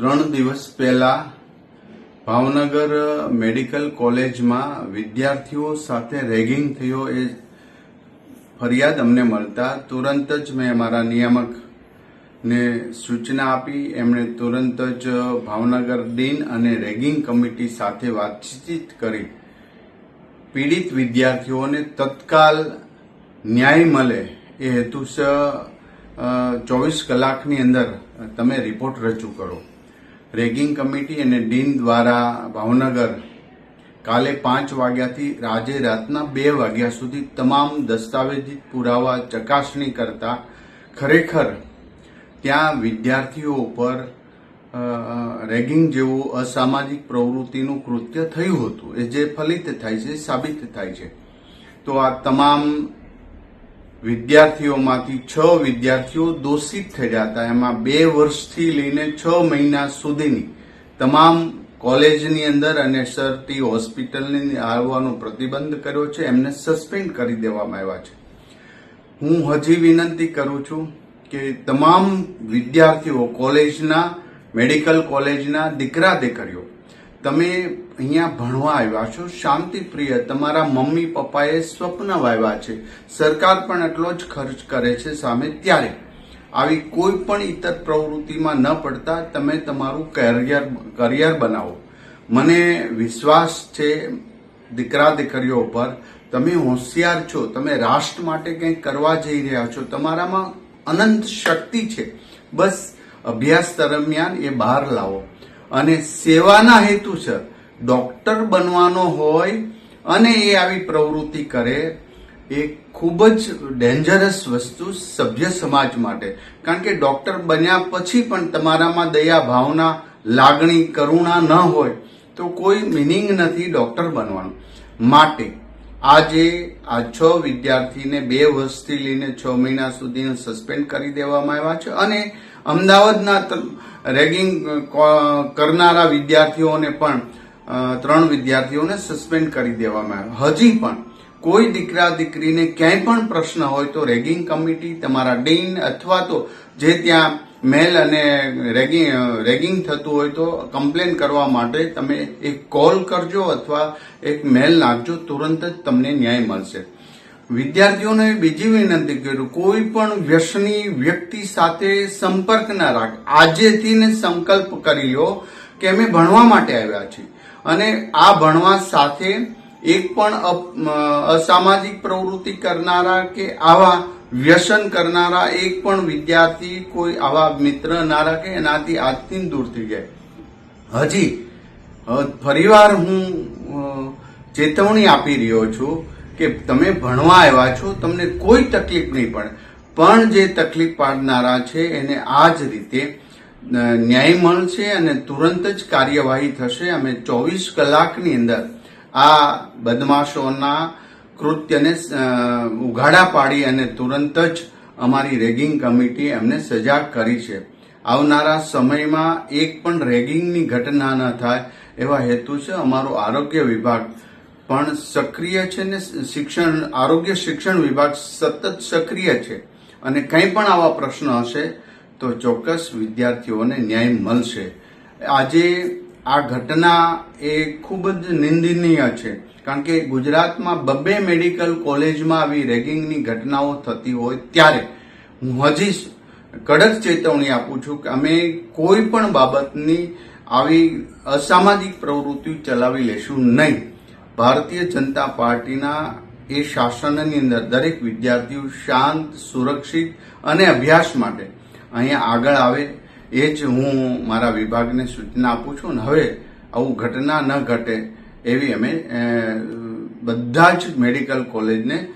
3 દિવસ પહેલા ભાવનગર મેડિકલ કોલેજમાં વિદ્યાર્થીઓ સાથે રેગિંગ થયો એ ફરિયાદ અમને મળતા તુરંત જ મેં અમારા નિયામકને સૂચના આપી. એમણે તુરંત જ ભાવનગર ડીન અને રેગિંગ કમિટી સાથે વાતચીત કરી પીડિત વિદ્યાર્થીઓને તત્કાલ ન્યાય મળે એ હેતુસર 24 કલાકની અંદર તમે રિપોર્ટ રજૂ કરો. રેગિંગ કમિટી અને ડીન દ્વારા ભાવનગર કાલે 5 વાગ્યાથી આજે રાતના 2 વાગ્યા સુધી તમામ દસ્તાવેજી પુરાવા ચકાસણી કરતા ખરેખર ત્યાં વિદ્યાર્થીઓ ઉપર રેગિંગ જેવું અસામાજિક પ્રવૃત્તિનું કૃત્ય થયું હતું. એ જે ફલિત થાય છે, સાબિત થાય છે. તો આ તમામ વિદ્યાર્થીઓમાંથી 6 વિદ્યાર્થીઓ દોષિત થયા હતા. એમાં 2 વર્ષથી લઈને 6 મહિના સુધીની તમામ કોલેજની અંદર અને સરટી હોસ્પિટલની આવવાનો પ્રતિબંધ કર્યો છે. એમને સસ્પેન્ડ કરી દેવામાં આવ્યા છે. હું હજી વિનંતી કરું છું કે તમામ વિદ્યાર્થીઓ કોલેજના, મેડિકલ કોલેજના દીકરા દીકરીઓ, તમે અહીંયા ભણવા આવ્યા છો, શાંતિપ્રિય, તમારા મમ્મી પપ્પાએ સ્વપ્ન વાવ્યા છે, સરકાર પણ એટલો જ ખર્ચ કરે છે સામે, ત્યારે આવી કોઈ પણ ઇતર પ્રવૃત્તિમાં ન પડતા તમે તમારું કરિયર બનાવો. મને વિશ્વાસ છે દીકરા દીકરીઓ પર, તમે હોશિયાર છો, તમે રાષ્ટ્ર માટે કંઈક કરવા જઈ રહ્યા છો, તમારામાં અનંત શક્તિ છે. બસ અભ્યાસ દરમિયાન એ બહાર લાવો અને સેવાના હેતુસર ડોક્ટર બનવાનો હોય અને એ આવી પ્રવૃત્તિ કરે એ ખૂબ જ ડેન્જરસ વસ્તુ સભ્ય સમાજ માટે. કારણ કે ડોક્ટર બન્યા પછી પણ તમારામાં દયા, ભાવના, લાગણી, કરુણા ન હોય તો કોઈ મિનિંગ નથી ડોક્ટર બનવાનું. માટે આજે આ 6 વિદ્યાર્થીને 2 વર્ષથી લઈને 6 મહિના સુધી સસ્પેન્ડ કરી દેવામાં આવ્યા છે અને અમદાવાદના રેગિંગ કરનારા વિદ્યાર્થીઓને પણ 3 વિદ્યાર્થીઓને સસ્પેન્ડ કરી દેવામાં આવ્યા. હજી પણ કોઈ દીકરા દીકરીને ક્યાંય પણ પ્રશ્ન હોય તો રેગિંગ કમિટી, તમારા ડીન અથવા તો જે ત્યાં મેલ અને રેગિંગ થતું હોય તો કમ્પ્લેન કરવા માટે તમે એક કોલ કરજો અથવા એક મેલ નાખજો. તુરંત જ તમને ન્યાય મળશે. વિદ્યાર્થીઓને બીજી વિનંતી કરું, કોઈ પણ વ્યસની વ્યક્તિ સાથે સંપર્ક ના રાખ. આજેથી ને સંકલ્પ કરી લો કે અમે ભણવા માટે આવ્યા છીએ અને આ ભણવા સાથે એક પણ અસામાજિક પ્રવૃત્તિ કરનારા કે આવા વ્યસન કરનારા એક પણ વિદ્યાર્થી કોઈ આવા મિત્ર ના રાખે, એનાથી આજથી દૂર થઈ જાય. હજી ફરીવાર હું ચેતવણી આપી રહ્યો છું કે તમે ભણવા આવ્યા છો, તમને કોઈ તકલીફ નહીં પડે, પણ જે તકલીફ પાડનારા છે એને આ જ રીતે ન્યાય મળશે અને તુરંત જ કાર્યવાહી થશે. અમે 24 કલાકની અંદર આ બદમાશોના કૃત્યને ઉઘાડા પાડી અને તુરંત જ અમારી રેગિંગ કમિટી એમને સજાગ કરી છે. આવનારા સમયમાં એક પણ રેગિંગની ઘટના ન થાય એવા હેતુ છે. અમારો આરોગ્ય વિભાગ પણ સક્રિય છે ને આરોગ્ય શિક્ષણ વિભાગ સતત સક્રિય છે અને કંઈ પણ આવા પ્રશ્ન હશે તો ચોક્કસ વિદ્યાર્થીઓને ન્યાય મળશે. આજે આ ઘટના એ ખૂબ જ નિંદનીય છે. કારણ કે ગુજરાતમાં 2 મેડિકલ કોલેજમાં આવી રેગિંગની ઘટનાઓ થતી હોય ત્યારે હું હજી કડક ચેતવણી આપું છું કે અમે કોઈ પણ બાબતની આવી અસામાજિક પ્રવૃત્તિ ચલાવી લેશું નહીં. ભારતીય જનતા પાર્ટીના એ શાસનની અંદર દરેક વિદ્યાર્થીઓ શાંત, સુરક્ષિત અને અભ્યાસ માટે અહીંયા આગળ આવે એ જ હું મારા વિભાગને સૂચના આપું છું. અને હવે આવું ઘટના ન ઘટે એવી અમે બધા જ મેડિકલ કોલેજને